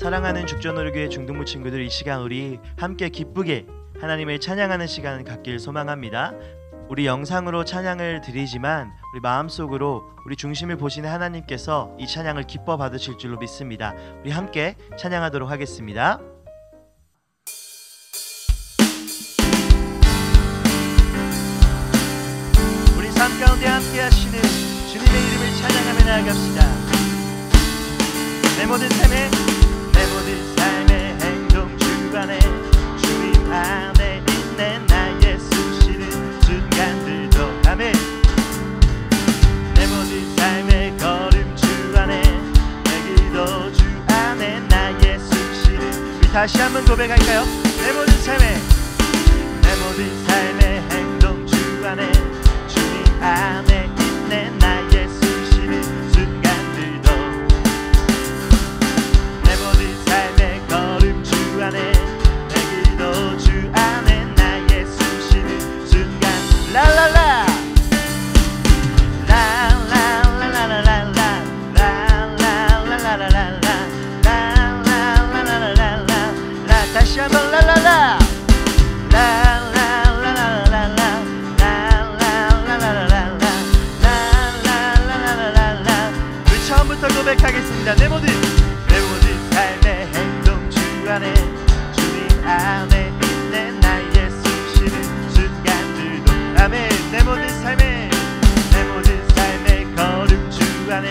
사랑하는 죽전오르교회 중등부 친구들, 이 시간 우리 함께 기쁘게 하나님을 찬양하는 시간 갖길 소망합니다. 우리 영상으로 찬양을 드리지만 우리 마음속으로 우리 중심을 보시는 하나님께서 이 찬양을 기뻐 받으실 줄로 믿습니다. 우리 함께 찬양하도록 하겠습니다. 우리 삶 가운데 함께 하시는 주님의 이름을 찬양하며 나아갑시다. 내 모든 삶의 행동 주관에 주님 안에 있네. 나의 수시는 순간들도 아멘. 내 모든 삶의 걸음 주 안에, 내 기도 주 안에 나의 수시는. 우리 다시 한번 고백할까요? 내 모든 삶의 행동 주 안에 주님 안에 있네. 나의 수시는 순간들도, 내 모든 삶의 걸음 주 안에, 내 기도 주 안에 나의 수시는 순간. 라라라 다시 한번 라라라 우리 처음부터 고백하겠습니다. 내 모든 삶의 행동 주 안에 주님 안에 있네. 나의 숨쉬는 순간들도 아멘. 내 모든 삶의 걸음 주 안에,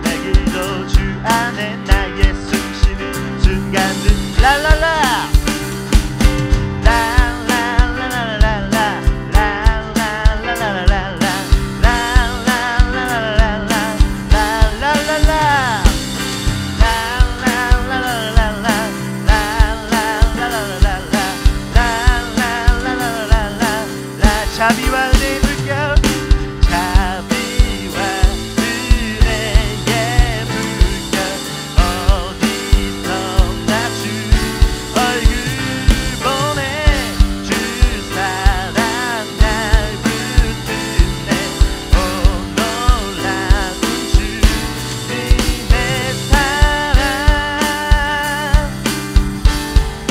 내 기도 주 안에 나의 숨쉬는 순간들. 라라라 자비와 은혜의 물결, 자비와 은혜의 물결, 어디서나 주 얼굴 보내. 주 사랑 날 붙드네. 오 놀라운 주님의 사랑.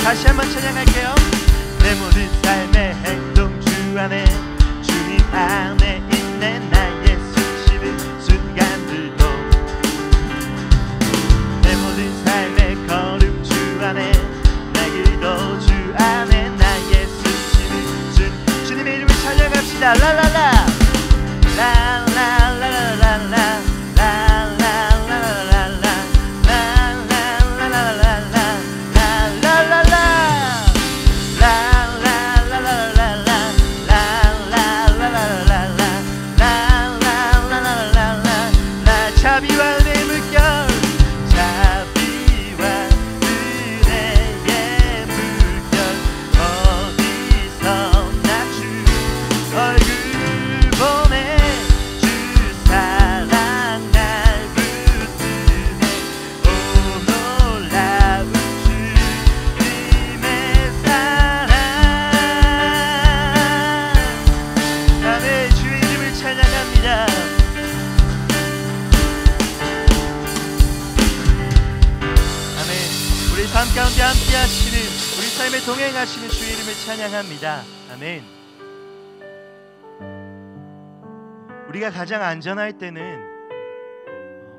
다시 한번 찬양할게요. 내 모든 삶의 행동 주 안에 주님 안에 있네. 나의 숨쉬는 순간들도, 내 모든 삶의 걸음 주 안에, 내 기도 주 안에 나의 숨쉬는 순간. 주님의 이름을 찬양합시다. 라라라 라라라라라라 자비와 은혜의 물결, 자비와 은혜의 물결, 어디서나 주 얼굴 보내. 주 사랑 날 붙드네. 오 놀라운 주님의 사랑. 아멘. 주의 이름을 찬양합니다. 우리 삶 가운데 함께 하시는, 우리 삶에 동행하시는 주의 이름을 찬양합니다. 아멘. 우리가 가장 안전할 때는,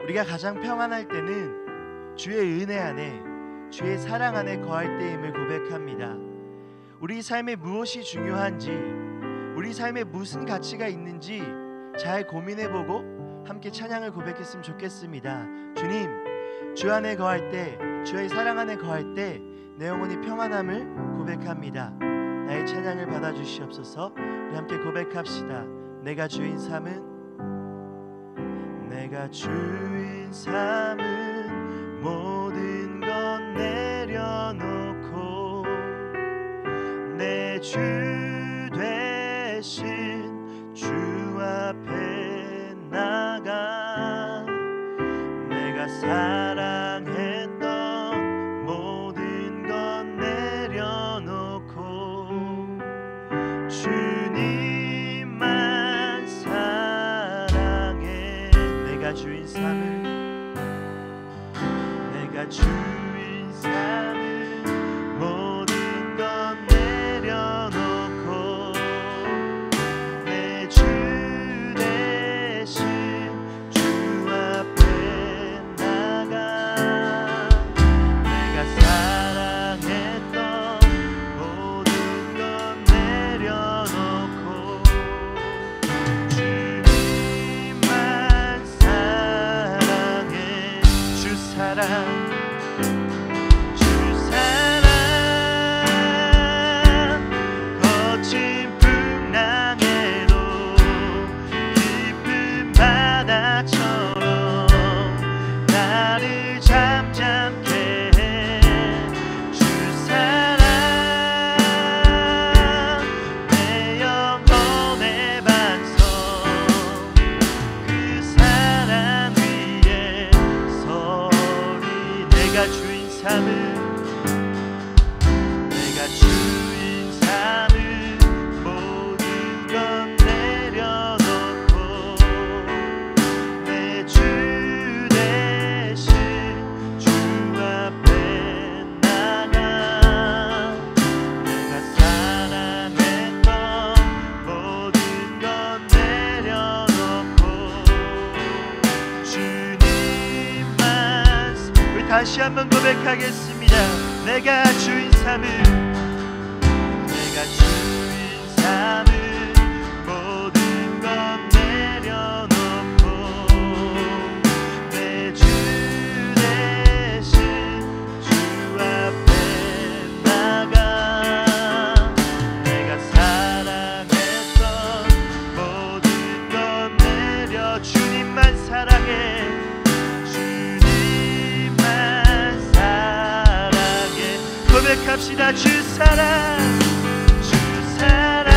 우리가 가장 평안할 때는 주의 은혜 안에, 주의 사랑 안에 거할 때임을 고백합니다. 우리 삶에 무엇이 중요한지, 우리 삶에 무슨 가치가 있는지 잘 고민해보고 함께 찬양을 고백했으면 좋겠습니다. 주님, 주 안에 거할 때, 주의 사랑 안에 거할 때 내 영혼이 평안함을 고백합니다. 나의 찬양을 받아주시옵소서. 우리 함께 고백합시다. 내가 주인 삼은, 내가 주인 삼은 모든 것 내려놓고 내 주 대신 주 앞에 나가. 내가 사랑했던 모든 것 내려놓고 주님만 사랑해. 내가 주인 삼을, 내가 주인 한번 고백하겠습니다. 내가 주인 삼을, 내가 주인 삼을 모든 것 내려놓고 내 주 대신 주 앞에 나가. 내가 사랑했던 모든 것 내려 주님만 사랑해, 주님만 사랑해. 고백합시다. 주 사랑, 주 사랑.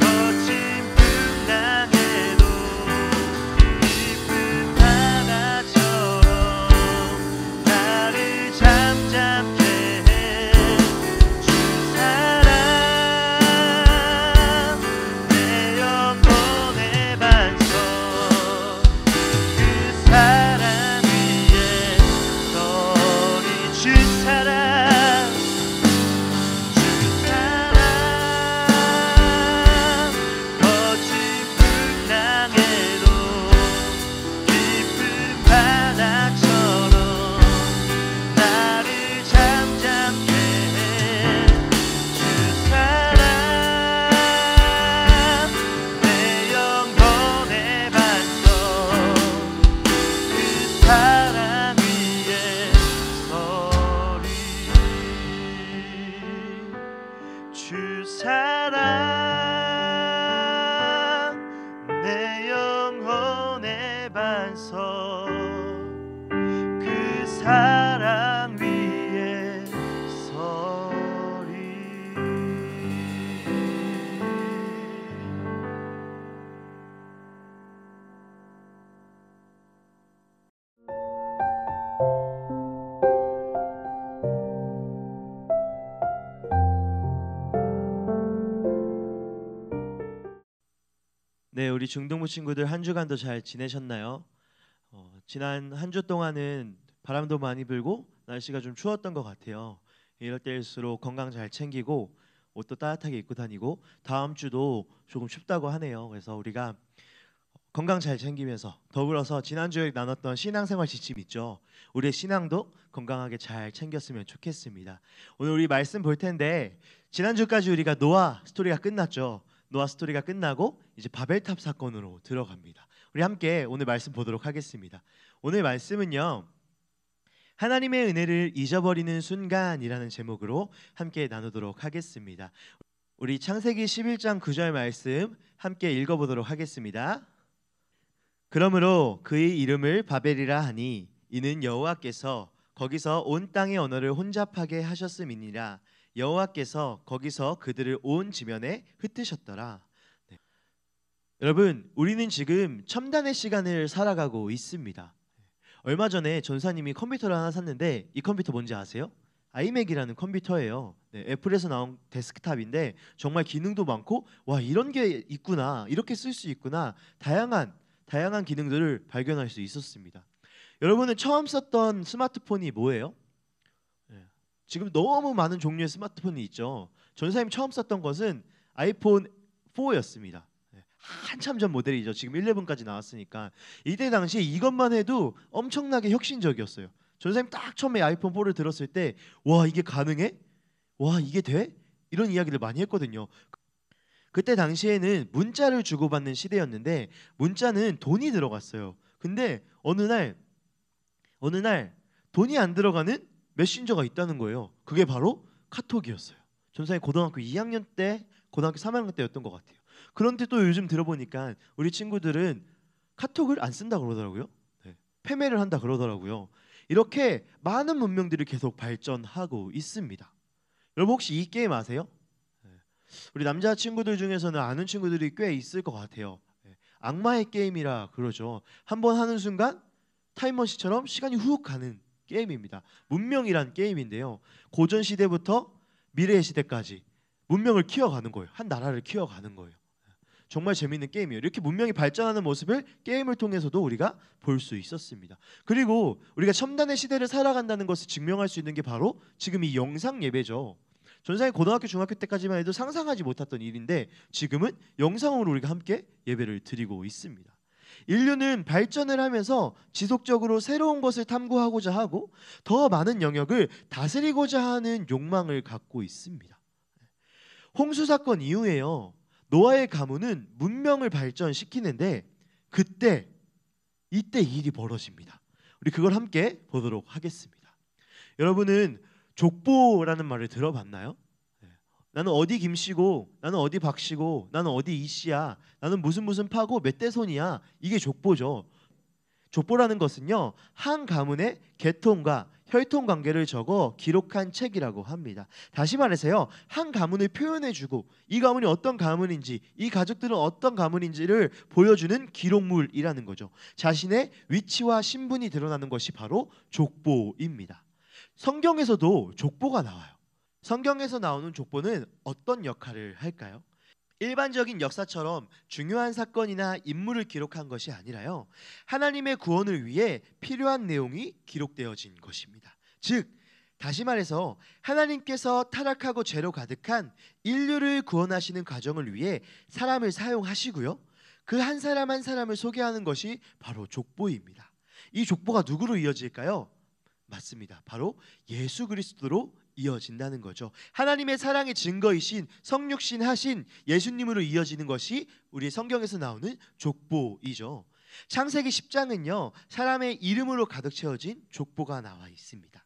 거친 풍랑에도 깊은 바다처럼 나를 잠잠케 해. 주 사랑, 내 영혼의 반석. 그 사랑 위에 서리. 주 사랑, 주 사랑. 거친 풍랑에도 깊은 바다처럼 나를 잠잠케 해. 주 사랑, 내 영혼의 반석. 그 사랑 위에 서리. 주 사랑, 내 영혼의 반석. 그 사랑 위에 서리. 네, 우리 중동부 친구들 한 주간도 잘 지내셨나요? 지난 한 주 동안은 바람도 많이 불고 날씨가 좀 추웠던 것 같아요. 이럴 때일수록 건강 잘 챙기고 옷도 따뜻하게 입고 다니고, 다음 주도 조금 춥다고 하네요. 그래서 우리가 건강 잘 챙기면서, 더불어서 지난주에 나눴던 신앙생활 지침 있죠. 우리의 신앙도 건강하게 잘 챙겼으면 좋겠습니다. 오늘 우리 말씀 볼 텐데, 지난주까지 우리가 노아 스토리가 끝났죠. 노아 스토리가 끝나고 이제 바벨탑 사건으로 들어갑니다. 우리 함께 오늘 말씀 보도록 하겠습니다. 오늘 말씀은요, 하나님의 은혜를 잊어버리는 순간이라는 제목으로 함께 나누도록 하겠습니다. 우리 창세기 11장 9절 말씀 함께 읽어보도록 하겠습니다. 그러므로 그의 이름을 바벨이라 하니 이는 여호와께서 거기서 온 땅의 언어를 혼잡하게 하셨음이니라. 여호와께서 거기서 그들을 온 지면에 흩으셨더라. 네. 여러분, 우리는 지금 첨단의 시간을 살아가고 있습니다. 얼마 전에 전사님이 컴퓨터를 하나 샀는데, 이 컴퓨터 뭔지 아세요? 아이맥이라는 컴퓨터예요. 네, 애플에서 나온 데스크탑인데 정말 기능도 많고, 와, 이런 게 있구나, 이렇게 쓸 수 있구나, 다양한 기능들을 발견할 수 있었습니다. 여러분은 처음 썼던 스마트폰이 뭐예요? 지금 너무 많은 종류의 스마트폰이 있죠. 전사님 처음 썼던 것은 아이폰 4였습니다. 한참 전 모델이죠. 지금 11까지 나왔으니까. 이때 당시에 이것만 해도 엄청나게 혁신적이었어요. 전사님 딱 처음에 아이폰 4를 들었을 때, 와, 이게 가능해? 와, 이게 돼? 이런 이야기를 많이 했거든요. 그때 당시에는 문자를 주고받는 시대였는데, 문자는 돈이 들어갔어요. 근데 어느 날 돈이 안 들어가는 메신저가 있다는 거예요. 그게 바로 카톡이었어요. 전사님 고등학교 2학년 때, 고등학교 3학년 때였던 것 같아요. 그런데 또 요즘 들어보니까 우리 친구들은 카톡을 안 쓴다 그러더라고요. 네. 패매를 한다 그러더라고요. 이렇게 많은 문명들이 계속 발전하고 있습니다. 여러분 혹시 이 게임 아세요? 네. 우리 남자 친구들 중에서는 아는 친구들이 꽤 있을 것 같아요. 네. 악마의 게임이라 그러죠. 한번 하는 순간 타임머신처럼 시간이 훅 가는 게임입니다. 문명이란 게임인데요, 고전 시대부터 미래의 시대까지 문명을 키워가는 거예요. 한 나라를 키워가는 거예요. 정말 재밌는 게임이에요. 이렇게 문명이 발전하는 모습을 게임을 통해서도 우리가 볼 수 있었습니다. 그리고 우리가 첨단의 시대를 살아간다는 것을 증명할 수 있는 게 바로 지금 이 영상 예배죠. 전사님 고등학교 중학교 때까지만 해도 상상하지 못했던 일인데, 지금은 영상으로 우리가 함께 예배를 드리고 있습니다. 인류는 발전을 하면서 지속적으로 새로운 것을 탐구하고자 하고 더 많은 영역을 다스리고자 하는 욕망을 갖고 있습니다. 홍수 사건 이후에요, 노아의 가문은 문명을 발전시키는데 이때 일이 벌어집니다. 우리 그걸 함께 보도록 하겠습니다. 여러분은 족보라는 말을 들어봤나요? 나는 어디 김씨고, 나는 어디 박씨고, 나는 어디 이씨야, 나는 무슨 파고 몇 대 손이야. 이게 족보죠. 족보라는 것은요, 한 가문의 계통과 혈통 관계를 적어 기록한 책이라고 합니다. 다시 말해서요, 한 가문을 표현해주고 이 가문이 어떤 가문인지, 이 가족들은 어떤 가문인지를 보여주는 기록물이라는 거죠. 자신의 위치와 신분이 드러나는 것이 바로 족보입니다. 성경에서도 족보가 나와요. 성경에서 나오는 족보는 어떤 역할을 할까요? 일반적인 역사처럼 중요한 사건이나 인물을 기록한 것이 아니라요, 하나님의 구원을 위해 필요한 내용이 기록되어진 것입니다. 즉, 다시 말해서 하나님께서 타락하고 죄로 가득한 인류를 구원하시는 과정을 위해 사람을 사용하시고요, 그 한 사람 한 사람을 소개하는 것이 바로 족보입니다. 이 족보가 누구로 이어질까요? 맞습니다. 바로 예수 그리스도로 이어진다는 거죠. 하나님의 사랑의 증거이신 성육신 하신 예수님으로 이어지는 것이 우리 성경에서 나오는 족보이죠. 창세기 10장은요, 사람의 이름으로 가득 채워진 족보가 나와 있습니다.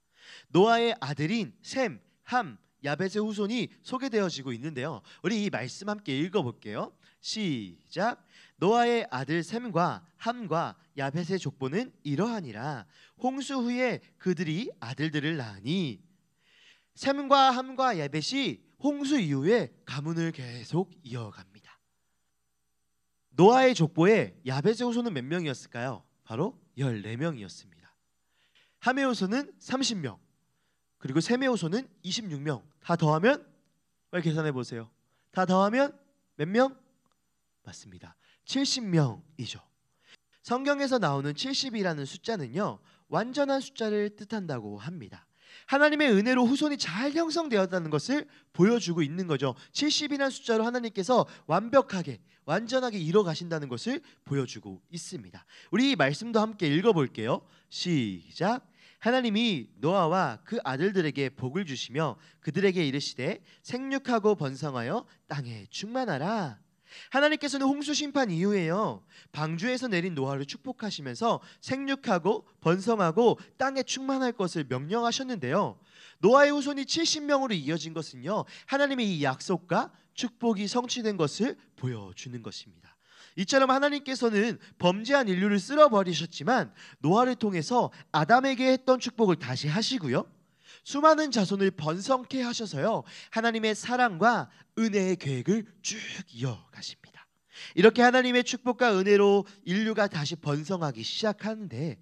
노아의 아들인 셈, 함, 야벳의 후손이 소개되어지고 있는데요, 우리 이 말씀 함께 읽어볼게요. 시작. 노아의 아들 셈과 함과 야벳의 족보는 이러하니라. 홍수 후에 그들이 아들들을 낳으니. 셈과 함과 야벳이 홍수 이후에 가문을 계속 이어갑니다. 노아의 족보에 야벳의 후손은 몇 명이었을까요? 바로 14명이었습니다. 함의 후손은 30명, 그리고 셈의 후손은 26명. 다 더하면, 빨리 계산해 보세요. 다 더하면 몇 명? 맞습니다. 70명이죠. 성경에서 나오는 70이라는 숫자는요, 완전한 숫자를 뜻한다고 합니다. 하나님의 은혜로 후손이 잘 형성되었다는 것을 보여주고 있는 거죠. 70이라는 숫자로 하나님께서 완벽하게 완전하게 이뤄 가신다는 것을 보여주고 있습니다. 우리 이 말씀도 함께 읽어볼게요. 시작. 하나님이 노아와 그 아들들에게 복을 주시며 그들에게 이르시되 생육하고 번성하여 땅에 충만하라. 하나님께서는 홍수 심판 이후에요, 방주에서 내린 노아를 축복하시면서 생육하고 번성하고 땅에 충만할 것을 명령하셨는데요, 노아의 후손이 70명으로 이어진 것은요, 하나님의 이 약속과 축복이 성취된 것을 보여주는 것입니다. 이처럼 하나님께서는 범죄한 인류를 쓸어버리셨지만 노아를 통해서 아담에게 했던 축복을 다시 하시고요, 수많은 자손을 번성케 하셔서요, 하나님의 사랑과 은혜의 계획을 쭉 이어가십니다. 이렇게 하나님의 축복과 은혜로 인류가 다시 번성하기 시작하는데,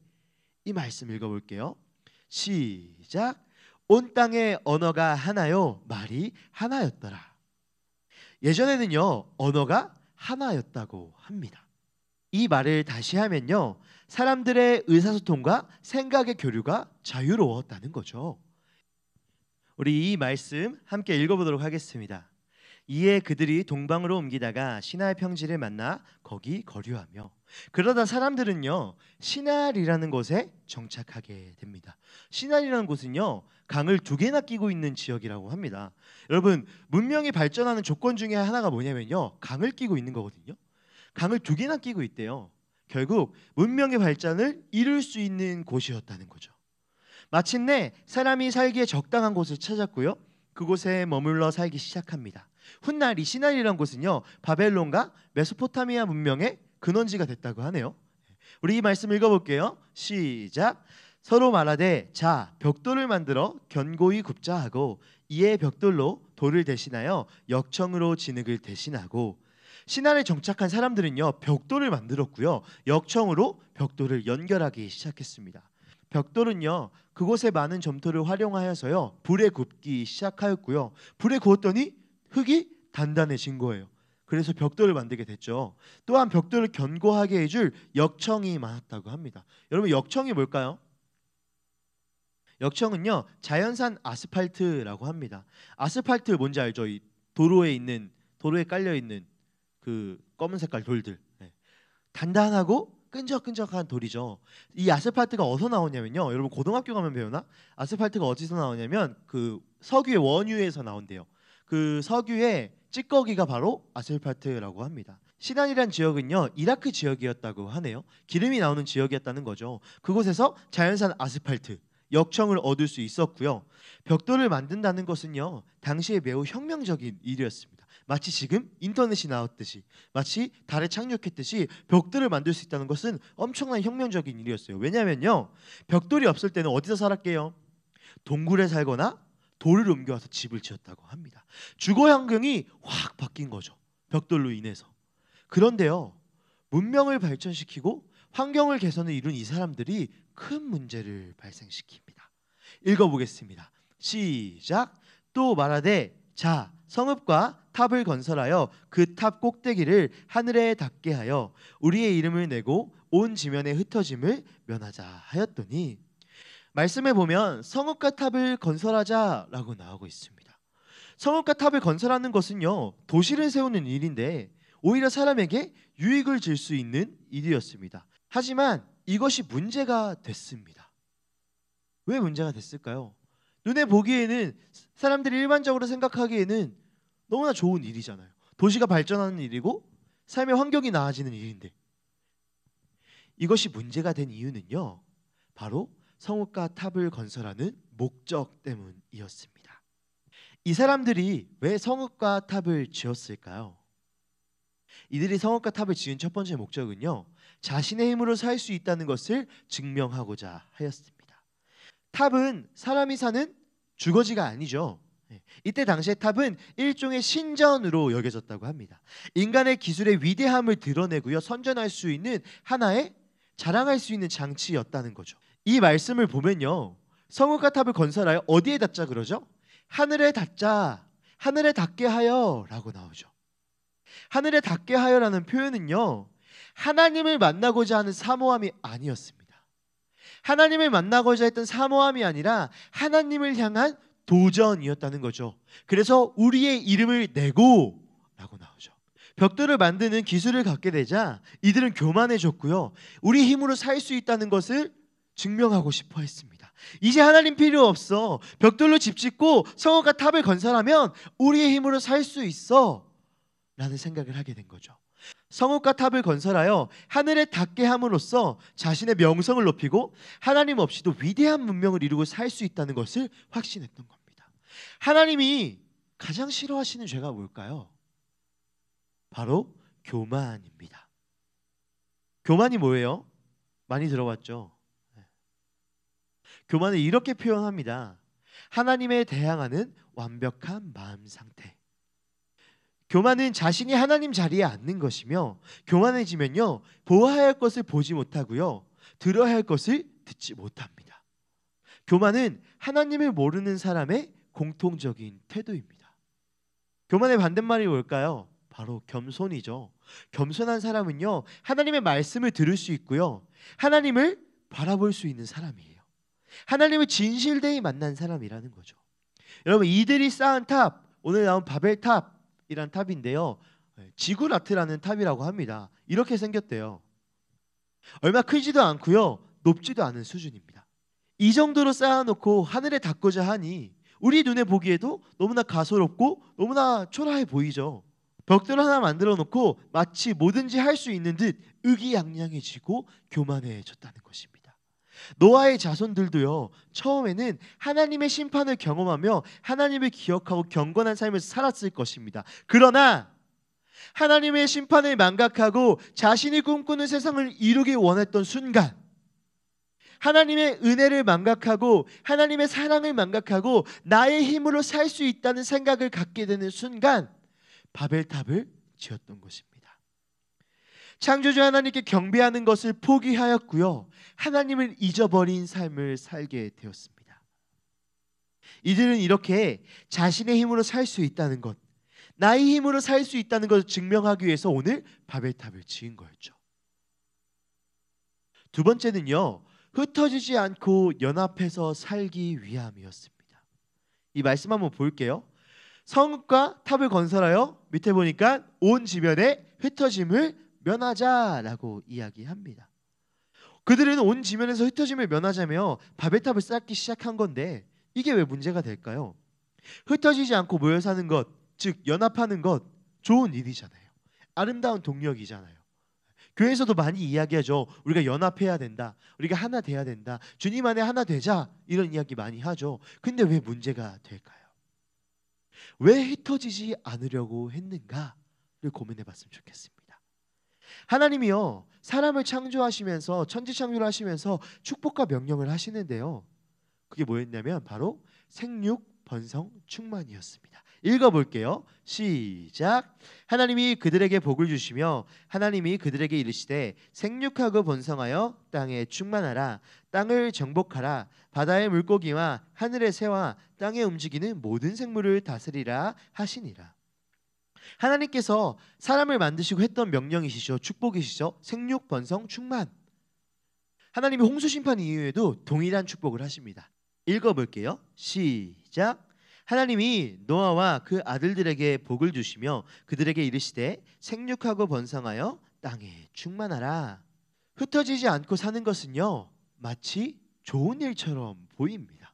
이 말씀 읽어볼게요. 시작. 온 땅의 언어가 하나요, 말이 하나였더라. 예전에는요, 언어가 하나였다고 합니다. 이 말을 다시 하면요, 사람들의 의사소통과 생각의 교류가 자유로웠다는 거죠. 우리 이 말씀 함께 읽어보도록 하겠습니다. 이에 그들이 동방으로 옮기다가 시날 평지를 만나 거기 거류하며, 그러다 사람들은요, 시날이라는 곳에 정착하게 됩니다. 시날이라는 곳은요, 강을 2개나 끼고 있는 지역이라고 합니다. 여러분, 문명이 발전하는 조건 중에 하나가 뭐냐면요, 강을 끼고 있는 거거든요. 강을 2개나 끼고 있대요. 결국 문명의 발전을 이룰 수 있는 곳이었다는 거죠. 마침내 사람이 살기에 적당한 곳을 찾았고요, 그곳에 머물러 살기 시작합니다. 훗날 이 시날이라는 곳은요, 바벨론과 메소포타미아 문명의 근원지가 됐다고 하네요. 우리 이 말씀 읽어볼게요. 시작. 서로 말하되 자 벽돌을 만들어 견고히 굽자 하고 이에 벽돌로 돌을 대신하여 역청으로 진흙을 대신하고. 시날에 정착한 사람들은요, 벽돌을 만들었고요, 역청으로 벽돌을 연결하기 시작했습니다. 벽돌은요, 그곳에 많은 점토를 활용하여서요, 불에 굽기 시작하였고요, 불에 구웠더니 흙이 단단해진 거예요. 그래서 벽돌을 만들게 됐죠. 또한 벽돌을 견고하게 해줄 역청이 많았다고 합니다. 여러분, 역청이 뭘까요? 역청은요, 자연산 아스팔트라고 합니다. 아스팔트 뭔지 알죠? 이 도로에 깔려 있는 그 검은 색깔 돌들. 단단하고 끈적끈적한 돌이죠. 이 아스팔트가 어디서 나오냐면요. 여러분 고등학교 가면 배우나? 아스팔트가 어디서 나오냐면 그 석유의 원유에서 나온대요. 그 석유의 찌꺼기가 바로 아스팔트라고 합니다. 시단이란 지역은요 이라크 지역이었다고 하네요. 기름이 나오는 지역이었다는 거죠. 그곳에서 자연산 아스팔트 역청을 얻을 수 있었고요. 벽돌을 만든다는 것은요 당시에 매우 혁명적인 일이었습니다. 마치 지금 인터넷이 나왔듯이, 마치 달에 착륙했듯이 벽돌을 만들 수 있다는 것은 엄청난 혁명적인 일이었어요. 왜냐면요 벽돌이 없을 때는 어디서 살았게요? 동굴에 살거나 돌을 옮겨와서 집을 지었다고 합니다. 주거 환경이 확 바뀐 거죠, 벽돌로 인해서. 그런데요 문명을 발전시키고 환경을 개선을 이룬 이 사람들이 큰 문제를 발생시킵니다. 읽어보겠습니다. 시작. 또 말하되 자 성읍과 탑을 건설하여 그 탑 꼭대기를 하늘에 닿게 하여 우리의 이름을 내고 온 지면에 흩어짐을 면하자 하였더니, 말씀에 보면 성읍과 탑을 건설하자라고 나오고 있습니다. 성읍과 탑을 건설하는 것은요 도시를 세우는 일인데 오히려 사람에게 유익을 줄 수 있는 일이었습니다. 하지만 이것이 문제가 됐습니다. 왜 문제가 됐을까요? 눈에 보기에는, 사람들이 일반적으로 생각하기에는 너무나 좋은 일이잖아요. 도시가 발전하는 일이고 삶의 환경이 나아지는 일인데, 이것이 문제가 된 이유는요 바로 성읍과 탑을 건설하는 목적 때문이었습니다. 이 사람들이 왜 성읍과 탑을 지었을까요? 이들이 성읍과 탑을 지은 첫 번째 목적은요 자신의 힘으로 살 수 있다는 것을 증명하고자 하였습니다. 탑은 사람이 사는 주거지가 아니죠. 이때 당시의 탑은 일종의 신전으로 여겨졌다고 합니다. 인간의 기술의 위대함을 드러내고요 선전할 수 있는 하나의 자랑할 수 있는 장치였다는 거죠. 이 말씀을 보면요 성읍과 탑을 건설하여 어디에 닿자 그러죠? 하늘에 닿자, 하늘에 닿게 하여 라고 나오죠. 하늘에 닿게 하여라는 표현은요 하나님을 만나고자 하는 사모함이 아니었습니다. 하나님을 만나고자 했던 사모함이 아니라 하나님을 향한 도전이었다는 거죠. 그래서 우리의 이름을 내고 라고 나오죠. 벽돌을 만드는 기술을 갖게 되자 이들은 교만해졌고요 우리 힘으로 살 수 있다는 것을 증명하고 싶어 했습니다. 이제 하나님 필요 없어, 벽돌로 집 짓고 성읍과 탑을 건설하면 우리의 힘으로 살 수 있어 라는 생각을 하게 된 거죠. 성읍과 탑을 건설하여 하늘에 닿게 함으로써 자신의 명성을 높이고 하나님 없이도 위대한 문명을 이루고 살 수 있다는 것을 확신했던 겁니다. 하나님이 가장 싫어하시는 죄가 뭘까요? 바로 교만입니다. 교만이 뭐예요? 많이 들어봤죠? 교만을 이렇게 표현합니다. 하나님에 대항하는 완벽한 마음 상태. 교만은 자신이 하나님 자리에 앉는 것이며, 교만해지면요 보아야 할 것을 보지 못하고요 들어야 할 것을 듣지 못합니다. 교만은 하나님을 모르는 사람의 공통적인 태도입니다. 교만의 반대말이 뭘까요? 바로 겸손이죠. 겸손한 사람은요 하나님의 말씀을 들을 수 있고요 하나님을 바라볼 수 있는 사람이에요. 하나님을 진실되이 만난 사람이라는 거죠. 여러분 이들이 쌓은 탑, 오늘 나온 바벨탑이란 탑인데요 지구라트라는 탑이라고 합니다. 이렇게 생겼대요. 얼마 크지도 않고요 높지도 않은 수준입니다. 이 정도로 쌓아놓고 하늘에 닿고자 하니 우리 눈에 보기에도 너무나 가소롭고 너무나 초라해 보이죠. 벽돌 하나 만들어 놓고 마치 뭐든지 할 수 있는 듯 의기양양해지고 교만해졌다는 것입니다. 노아의 자손들도요 처음에는 하나님의 심판을 경험하며 하나님을 기억하고 경건한 삶을 살았을 것입니다. 그러나 하나님의 심판을 망각하고 자신이 꿈꾸는 세상을 이루기 원했던 순간, 하나님의 은혜를 망각하고 하나님의 사랑을 망각하고 나의 힘으로 살 수 있다는 생각을 갖게 되는 순간 바벨탑을 지었던 것입니다. 창조주 하나님께 경배하는 것을 포기하였고요 하나님을 잊어버린 삶을 살게 되었습니다. 이들은 이렇게 자신의 힘으로 살 수 있다는 것, 나의 힘으로 살 수 있다는 것을 증명하기 위해서 오늘 바벨탑을 지은 거였죠. 두 번째는요 흩어지지 않고 연합해서 살기 위함이었습니다. 이 말씀 한번 볼게요. 성읍과 탑을 건설하여, 밑에 보니까 온 지면에 흩어짐을 면하자라고 이야기합니다. 그들은 온 지면에서 흩어짐을 면하자며 바벨탑을 쌓기 시작한 건데 이게 왜 문제가 될까요? 흩어지지 않고 모여 사는 것, 즉 연합하는 것, 좋은 일이잖아요. 아름다운 동력이잖아요. 교회에서도 많이 이야기하죠. 우리가 연합해야 된다. 우리가 하나 돼야 된다. 주님 안에 하나 되자. 이런 이야기 많이 하죠. 근데 왜 문제가 될까요? 왜 흩어지지 않으려고 했는가를 고민해 봤으면 좋겠습니다. 하나님이요, 사람을 창조하시면서 천지창조를 하시면서 축복과 명령을 하시는데요, 그게 뭐였냐면 바로 생육, 번성, 충만이었습니다. 읽어볼게요. 시작. 하나님이 그들에게 복을 주시며 하나님이 그들에게 이르시되 생육하고 번성하여 땅에 충만하라. 땅을 정복하라. 바다의 물고기와 하늘의 새와 땅에 움직이는 모든 생물을 다스리라 하시니라. 하나님께서 사람을 만드시고 했던 명령이시죠. 축복이시죠. 생육, 번성, 충만. 하나님이 홍수 심판 이후에도 동일한 축복을 하십니다. 읽어볼게요. 시작. 하나님이 노아와 그 아들들에게 복을 주시며 그들에게 이르시되 생육하고 번성하여 땅에 충만하라. 흩어지지 않고 사는 것은요, 마치 좋은 일처럼 보입니다.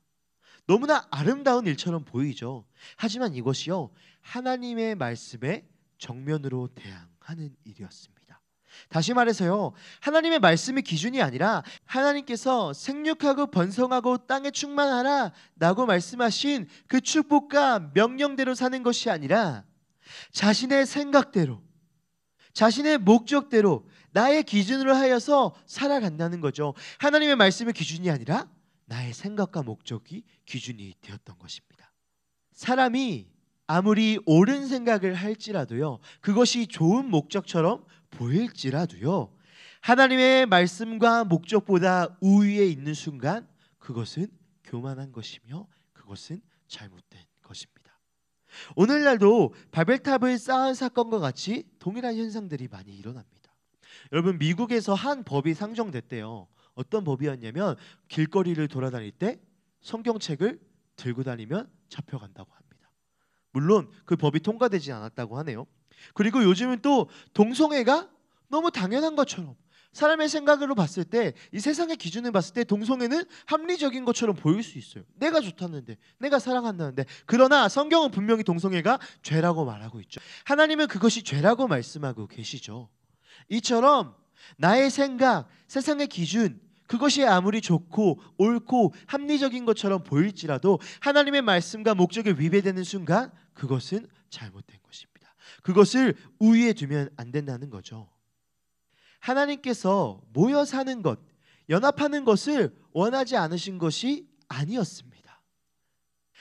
너무나 아름다운 일처럼 보이죠. 하지만 이것이요, 하나님의 말씀에 정면으로 대항하는 일이었습니다. 다시 말해서요, 하나님의 말씀이 기준이 아니라 하나님께서 생육하고 번성하고 땅에 충만하라 라고 말씀하신 그 축복과 명령대로 사는 것이 아니라 자신의 생각대로, 자신의 목적대로 나의 기준으로 하여서 살아간다는 거죠. 하나님의 말씀이 기준이 아니라 나의 생각과 목적이 기준이 되었던 것입니다. 사람이 아무리 옳은 생각을 할지라도요, 그것이 좋은 목적처럼 보일지라도요, 하나님의 말씀과 목적보다 우위에 있는 순간 그것은 교만한 것이며 그것은 잘못된 것입니다. 오늘날도 바벨탑을 쌓은 사건과 같이 동일한 현상들이 많이 일어납니다. 여러분, 미국에서 한 법이 상정됐대요. 어떤 법이었냐면 길거리를 돌아다닐 때 성경책을 들고 다니면 잡혀간다고 합니다. 물론 그 법이 통과되지 않았다고 하네요. 그리고 요즘은 또 동성애가 너무 당연한 것처럼, 사람의 생각으로 봤을 때, 이 세상의 기준을 봤을 때 동성애는 합리적인 것처럼 보일 수 있어요. 내가 좋다는데, 내가 사랑한다는데. 그러나 성경은 분명히 동성애가 죄라고 말하고 있죠. 하나님은 그것이 죄라고 말씀하고 계시죠. 이처럼 나의 생각, 세상의 기준, 그것이 아무리 좋고 옳고 합리적인 것처럼 보일지라도 하나님의 말씀과 목적에 위배되는 순간 그것은 잘못된 것입니다. 그것을 우위에 두면 안 된다는 거죠. 하나님께서 모여 사는 것, 연합하는 것을 원하지 않으신 것이 아니었습니다.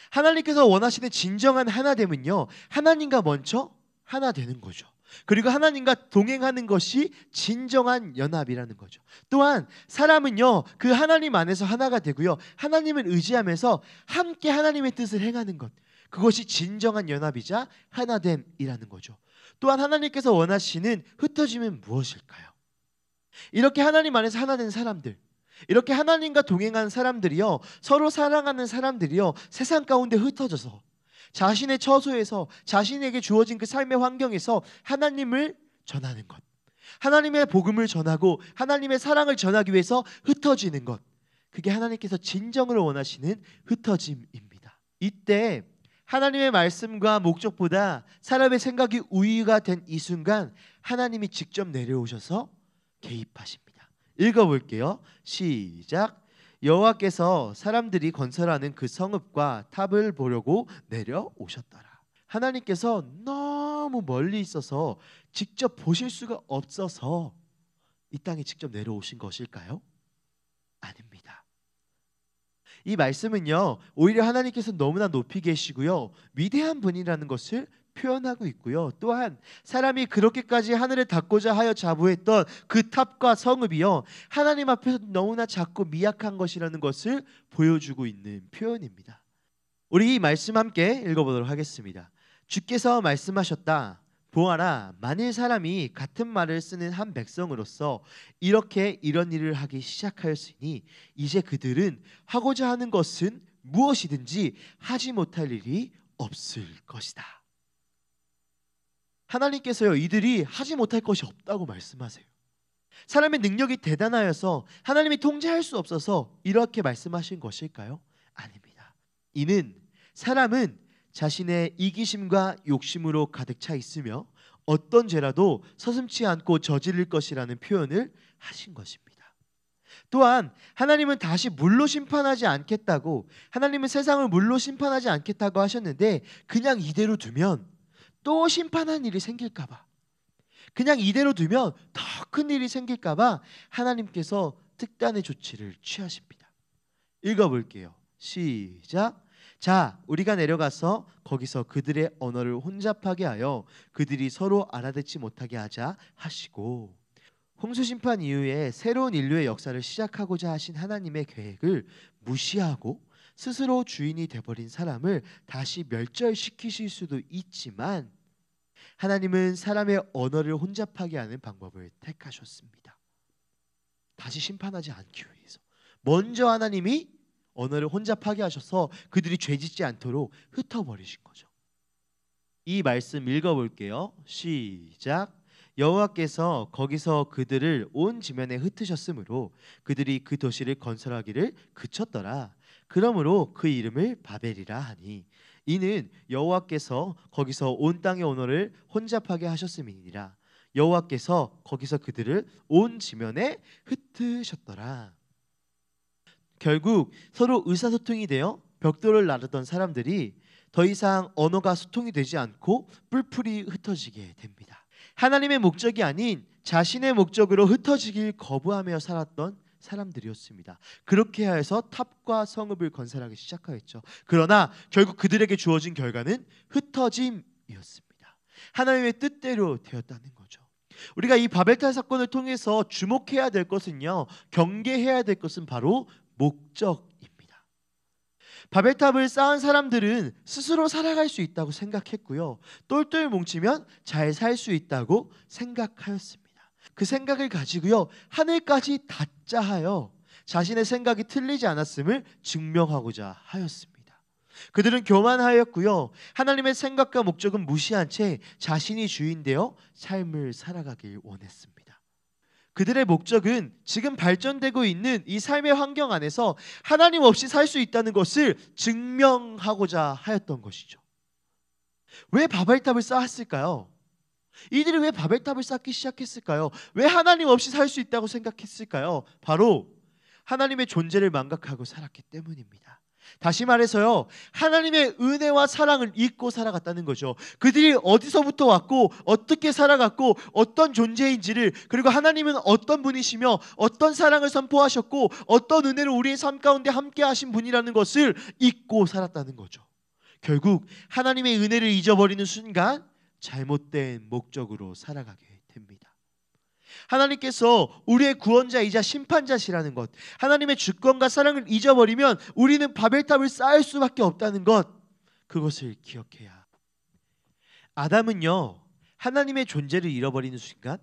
하나님께서 원하시는 진정한 하나됨은요, 하나님과 먼저 하나 되는 거죠. 그리고 하나님과 동행하는 것이 진정한 연합이라는 거죠. 또한 사람은요, 그 하나님 안에서 하나가 되고요, 하나님을 의지하면서 함께 하나님의 뜻을 행하는 것, 그것이 진정한 연합이자 하나됨이라는 거죠. 또한 하나님께서 원하시는 흩어짐은 무엇일까요? 이렇게 하나님 안에서 하나 된 사람들, 이렇게 하나님과 동행한 사람들이요, 서로 사랑하는 사람들이요, 세상 가운데 흩어져서 자신의 처소에서, 자신에게 주어진 그 삶의 환경에서 하나님을 전하는 것, 하나님의 복음을 전하고 하나님의 사랑을 전하기 위해서 흩어지는 것, 그게 하나님께서 진정으로 원하시는 흩어짐입니다. 이때 하나님의 말씀과 목적보다 사람의 생각이 우위가 된 이 순간 하나님이 직접 내려오셔서 개입하십니다. 읽어볼게요. 시작. 여호와께서 사람들이 건설하는 그 성읍과 탑을 보려고 내려오셨더라. 하나님께서 너무 멀리 있어서 직접 보실 수가 없어서 이 땅에 직접 내려오신 것일까요? 아닙니다. 이 말씀은요, 오히려 하나님께서 너무나 높이 계시고요, 위대한 분이라는 것을 표현하고 있고요, 또한 사람이 그렇게까지 하늘을 닫고자 하여 자부했던 그 탑과 성읍이요, 하나님 앞에서 너무나 작고 미약한 것이라는 것을 보여주고 있는 표현입니다. 우리 이 말씀 함께 읽어보도록 하겠습니다. 주께서 말씀하셨다. 보아라, 만일 사람이 같은 말을 쓰는 한 백성으로서 이렇게 이런 일을 하기 시작하였으니 이제 그들은 하고자 하는 것은 무엇이든지 하지 못할 일이 없을 것이다. 하나님께서요, 이들이 하지 못할 것이 없다고 말씀하세요. 사람의 능력이 대단하여서 하나님이 통제할 수 없어서 이렇게 말씀하신 것일까요? 아닙니다. 이는 사람은 자신의 이기심과 욕심으로 가득 차 있으며 어떤 죄라도 서슴지 않고 저지를 것이라는 표현을 하신 것입니다. 또한 하나님은 다시 물로 심판하지 않겠다고, 하나님은 세상을 물로 심판하지 않겠다고 하셨는데 그냥 이대로 두면 또 심판한 일이 생길까 봐, 그냥 이대로 두면 더 큰 일이 생길까 봐 하나님께서 특단의 조치를 취하십니다. 읽어볼게요. 시작. 자, 우리가 내려가서 거기서 그들의 언어를 혼잡하게 하여 그들이 서로 알아듣지 못하게 하자 하시고, 홍수 심판 이후에 새로운 인류의 역사를 시작하고자 하신 하나님의 계획을 무시하고 스스로 주인이 되어버린 사람을 다시 멸절시키실 수도 있지만, 하나님은 사람의 언어를 혼잡하게 하는 방법을 택하셨습니다. 다시 심판하지 않기 위해서 먼저 하나님이 언어를 혼잡하게 하셔서 그들이 죄짓지 않도록 흩어버리신 거죠. 이 말씀 읽어볼게요. 시작. 여호와께서 거기서 그들을 온 지면에 흩으셨으므로 그들이 그 도시를 건설하기를 그쳤더라. 그러므로 그 이름을 바벨이라 하니, 이는 여호와께서 거기서 온 땅의 언어를 혼잡하게 하셨음이니라. 여호와께서 거기서 그들을 온 지면에 흩으셨더라. 결국 서로 의사소통이 되어 벽돌을 나르던 사람들이 더 이상 언어가 소통이 되지 않고 뿔뿔이 흩어지게 됩니다. 하나님의 목적이 아닌 자신의 목적으로 흩어지길 거부하며 살았던 사람들이었습니다. 그렇게 해서 탑과 성읍을 건설하기 시작하였죠. 그러나 결국 그들에게 주어진 결과는 흩어짐이었습니다. 하나님의 뜻대로 되었다는 거죠. 우리가 이 바벨탑 사건을 통해서 주목해야 될 것은요, 경계해야 될 것은 바로 목적입니다. 바벨탑을 쌓은 사람들은 스스로 살아갈 수 있다고 생각했고요, 똘똘 뭉치면 잘 살 수 있다고 생각하였습니다. 그 생각을 가지고요, 하늘까지 닿자 하여 자신의 생각이 틀리지 않았음을 증명하고자 하였습니다. 그들은 교만하였고요, 하나님의 생각과 목적은 무시한 채 자신이 주인되어 삶을 살아가길 원했습니다. 그들의 목적은 지금 발전되고 있는 이 삶의 환경 안에서 하나님 없이 살 수 있다는 것을 증명하고자 하였던 것이죠. 왜 바벨탑을 쌓았을까요? 이들이 왜 바벨탑을 쌓기 시작했을까요? 왜 하나님 없이 살 수 있다고 생각했을까요? 바로 하나님의 존재를 망각하고 살았기 때문입니다. 다시 말해서요, 하나님의 은혜와 사랑을 잊고 살아갔다는 거죠. 그들이 어디서부터 왔고 어떻게 살아갔고 어떤 존재인지를, 그리고 하나님은 어떤 분이시며 어떤 사랑을 선포하셨고 어떤 은혜를 우리의 삶 가운데 함께 하신 분이라는 것을 잊고 살았다는 거죠. 결국 하나님의 은혜를 잊어버리는 순간 잘못된 목적으로 살아가게 됩니다. 하나님께서 우리의 구원자이자 심판자시라는 것, 하나님의 주권과 사랑을 잊어버리면 우리는 바벨탑을 쌓을 수밖에 없다는 것, 그것을 기억해야. 아담은요, 하나님의 존재를 잃어버리는 순간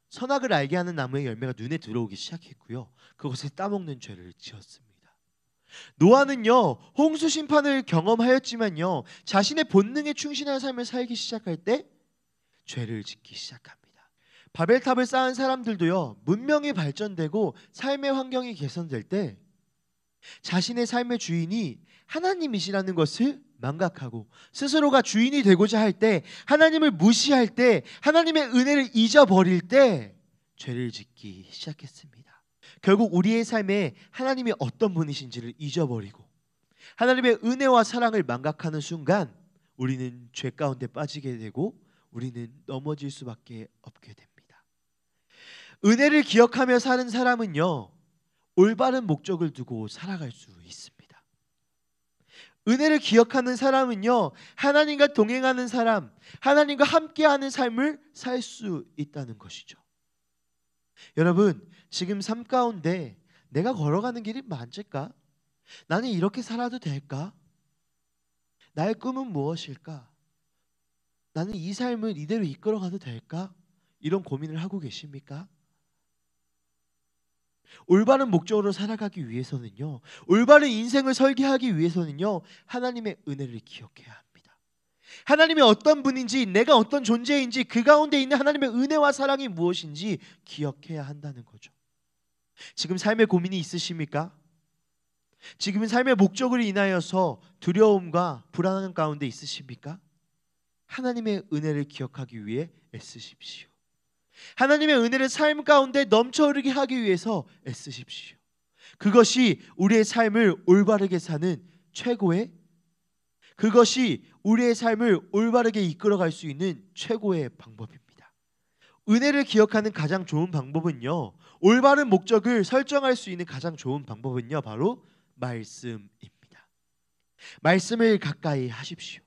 선악을 알게 하는 나무의 열매가 눈에 들어오기 시작했고요, 그것을 따먹는 죄를 지었습니다. 노아는요, 홍수 심판을 경험하였지만요, 자신의 본능에 충실한 삶을 살기 시작할 때 죄를 짓기 시작합니다. 바벨탑을 쌓은 사람들도요, 문명이 발전되고 삶의 환경이 개선될 때 자신의 삶의 주인이 하나님이시라는 것을 망각하고 스스로가 주인이 되고자 할 때, 하나님을 무시할 때, 하나님의 은혜를 잊어버릴 때 죄를 짓기 시작했습니다. 결국 우리의 삶에 하나님이 어떤 분이신지를 잊어버리고 하나님의 은혜와 사랑을 망각하는 순간 우리는 죄 가운데 빠지게 되고 우리는 넘어질 수밖에 없게 됩니다. 은혜를 기억하며 사는 사람은요, 올바른 목적을 두고 살아갈 수 있습니다. 은혜를 기억하는 사람은요, 하나님과 동행하는 사람, 하나님과 함께하는 삶을 살 수 있다는 것이죠. 여러분, 지금 삶 가운데 내가 걸어가는 길이 맞을까? 나는 이렇게 살아도 될까? 나의 꿈은 무엇일까? 나는 이 삶을 이대로 이끌어가도 될까? 이런 고민을 하고 계십니까? 올바른 목적으로 살아가기 위해서는요, 올바른 인생을 설계하기 위해서는요, 하나님의 은혜를 기억해야 합니다. 하나님이 어떤 분인지, 내가 어떤 존재인지, 그 가운데 있는 하나님의 은혜와 사랑이 무엇인지 기억해야 한다는 거죠. 지금 삶의 고민이 있으십니까? 지금 삶의 목적으로 인하여서 두려움과 불안한 가운데 있으십니까? 하나님의 은혜를 기억하기 위해 애쓰십시오. 하나님의 은혜를 삶 가운데 넘쳐흐르게 하기 위해서 애쓰십시오. 그것이 우리의 삶을 올바르게 사는 그것이 우리의 삶을 올바르게 이끌어갈 수 있는 최고의 방법입니다. 은혜를 기억하는 가장 좋은 방법은요, 올바른 목적을 설정할 수 있는 가장 좋은 방법은요, 바로 말씀입니다. 말씀을 가까이 하십시오.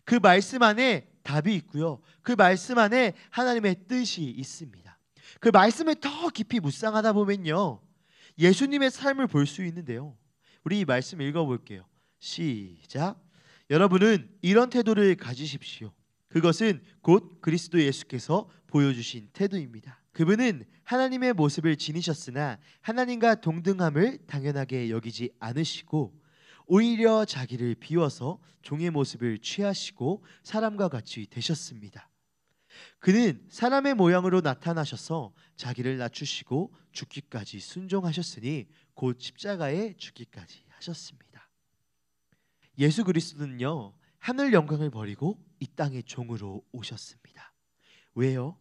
그 말씀 안에 답이 있고요, 그 말씀 안에 하나님의 뜻이 있습니다. 그 말씀을 더 깊이 묵상하다 보면요, 예수님의 삶을 볼 수 있는데요. 우리 이 말씀 읽어볼게요. 시작. 여러분은 이런 태도를 가지십시오. 그것은 곧 그리스도 예수께서 보여주신 태도입니다. 그분은 하나님의 모습을 지니셨으나 하나님과 동등함을 당연하게 여기지 않으시고 오히려 자기를 비워서 종의 모습을 취하시고 사람과 같이 되셨습니다. 그는 사람의 모양으로 나타나셔서 자기를 낮추시고 죽기까지 순종하셨으니 곧 십자가에 죽기까지 하셨습니다. 예수 그리스도는요, 하늘 영광을 버리고 이 땅의 종으로 오셨습니다. 왜요?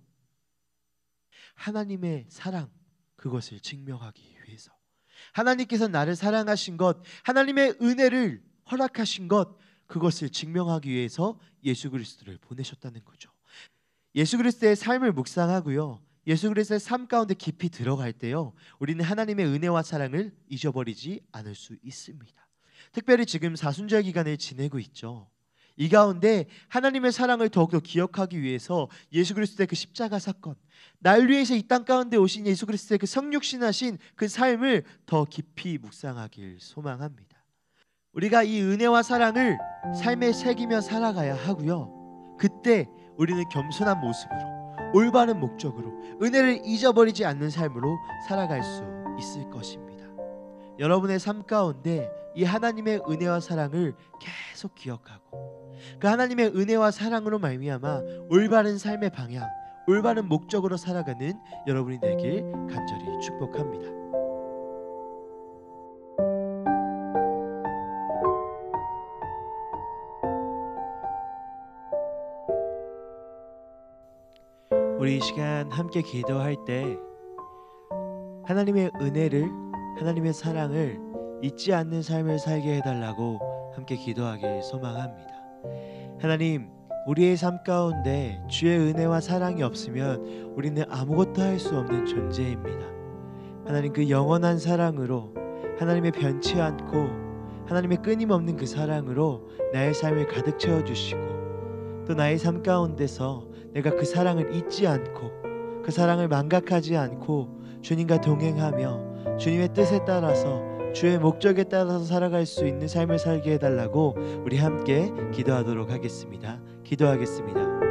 하나님의 사랑, 그것을 증명하기 위해서. 하나님께서 나를 사랑하신 것, 하나님의 은혜를 허락하신 것, 그것을 증명하기 위해서 예수 그리스도를 보내셨다는 거죠. 예수 그리스도의 삶을 묵상하고요, 예수 그리스도의 삶 가운데 깊이 들어갈 때요, 우리는 하나님의 은혜와 사랑을 잊어버리지 않을 수 있습니다. 특별히 지금 사순절 기간을 지내고 있죠. 이 가운데 하나님의 사랑을 더욱더 기억하기 위해서 예수 그리스도의 그 십자가 사건, 날 위해서 이 땅 가운데 오신 예수 그리스도의 그 성육신하신 그 삶을 더 깊이 묵상하길 소망합니다. 우리가 이 은혜와 사랑을 삶에 새기며 살아가야 하고요, 그때 우리는 겸손한 모습으로, 올바른 목적으로, 은혜를 잊어버리지 않는 삶으로 살아갈 수 있을 것입니다. 여러분의 삶 가운데 이 하나님의 은혜와 사랑을 계속 기억하고 그 하나님의 은혜와 사랑으로 말미암아 올바른 삶의 방향, 올바른 목적으로 살아가는 여러분이 되길 간절히 축복합니다. 우리 이 시간 함께 기도할 때 하나님의 은혜를, 하나님의 사랑을 잊지 않는 삶을 살게 해달라고 함께 기도하길 소망합니다. 하나님, 우리의 삶 가운데 주의 은혜와 사랑이 없으면 우리는 아무것도 할 수 없는 존재입니다. 하나님, 그 영원한 사랑으로, 하나님의 변치 않고 하나님의 끊임없는 그 사랑으로 나의 삶을 가득 채워주시고, 또 나의 삶 가운데서 내가 그 사랑을 잊지 않고 그 사랑을 망각하지 않고 주님과 동행하며 주님의 뜻에 따라서, 주의 목적에 따라서 살아갈 수 있는 삶을 살게 해달라고 우리 함께 기도하도록 하겠습니다. 기도하겠습니다.